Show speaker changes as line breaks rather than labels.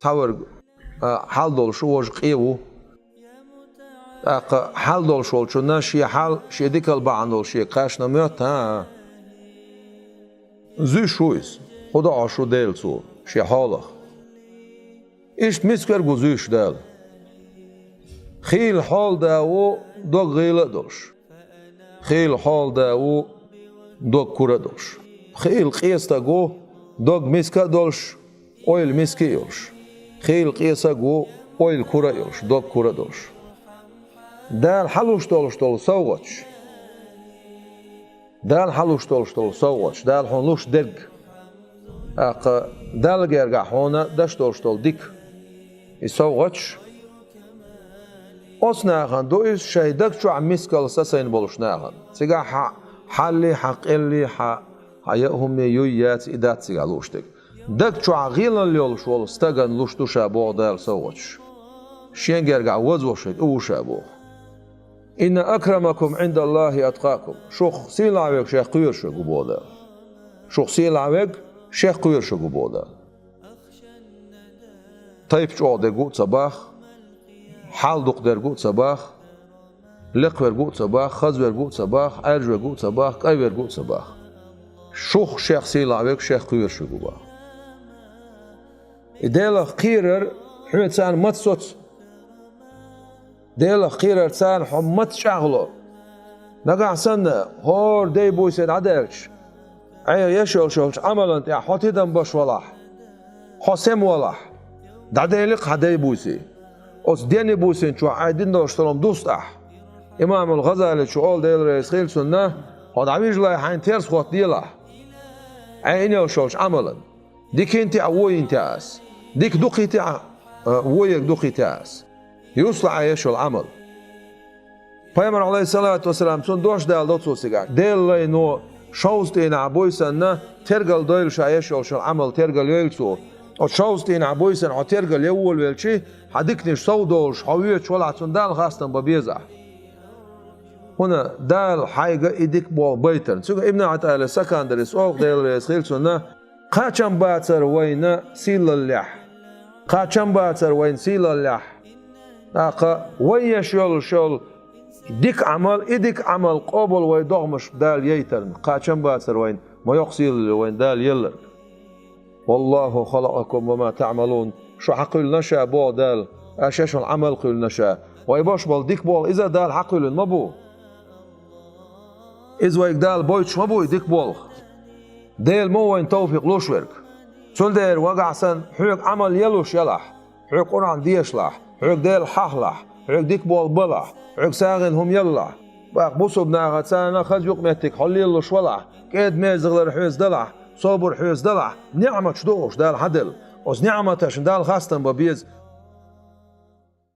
تاور حال دول شو وج قيو حال دول شو شو شي حال شي ديك البعض دول شي قاش نميت ها زي شويس خدا عشو ديل سو شي حاله إيش مسكر جوزيش دال خيل حال داو دو غيل دولش خيل حال داو دو كورة دولش خيل قيس تاجو دو مسكا دولش اويل مسكي يولش خيل قيس جو اويل كورة يولش دو كورة دولش دال حلوش دولش دول سوتش دال حلوش دولش دول سوتش دال حنلوش دق دال جرجع هنا دش دولش دول ديك يسوتش أصنعهن دويس شيدك شو عم مسكال ساسين بولشناهن سيجا حالي حق اللي حيهم يويات إدات سيجا لوشتك دك شو عقيلا اللي شو استجن لوشتو شابو دال سوتش شين جرجع وزوشك أو شابو إن أكرمكم عند الله أتقاكم شخ سيل عويك شيخ قير شو جبودا شخ سيل عويك شيخ قير شو جبودا طيب شو دقوت صباح حال دق درجوت صباح لق ورجوت صباح خز ورجوت صباح أرج ورجوت صباح كاي ورجوت صباح شخ شيخ سيل عويك شيخ قير شو جبا إدالة قيرر حمد سان متصوت ديلا قيرر سان حمد شغله نقع سنة هور دي بويسين عدرش عيا يشول شولش عملا يا حوتي دم باش ولاح حسام ولاح دعديلق حدي بويسي أس ديني بويسين شو عايدين دوشترم دوستح إمام الغزالي شو قول ديل رئيس خيل سنة هاد عميج لا حين تيرس خوات ديلا عيني وشولش عملا ديك انتي عوي انتي اس ديك دوقي تاع ويك دوقي تاس يوصل يشو العمل پیامبر علیه الصلاة والسلام سون دوش دال دوت سوسیگا دل نو شوستین عبویسن ترگل دایل شایش شو العمل ترگل یلسو او شوستین عبویسن او ترگل یول ولچی حدیکنش سودوش حویت شولعتون دال خاستن ببیزه هنا دال حاجة إديك بول بيتر سوق ابن عتال سكندري سوق ديل رسخيل سنة قاچم باتر وين سيل اللح قاچم باتر وين سيل اللح أقا وين شول ديك عمل إديك عمل قبل ويدغمش دال ييتر قاچم باتر وين ما يقصيل وين دال يلر والله خلقكم وما تعملون شو حقل نشا بو دال أشاش العمل قل نشا ويباش بول ديك بول إذا دال حقل ما بو إذا ويقدال بويتش ما بو يديك بول ديل مو وين توفيق لوشورك سول دير وقع سن حيق عمل يلوش يلح حيق قرآن ديشلح حيق ديل ححلح حيق ديك بول بلح حيق ساغن هم يلح باق بوسو بناغة سانا خز يقمتك حل يلوش ولح كيد ميزغلر حيز دلح صبر حيز دلح نعمة شدوش دال حدل وز نعمة شن دال خاستن ببيز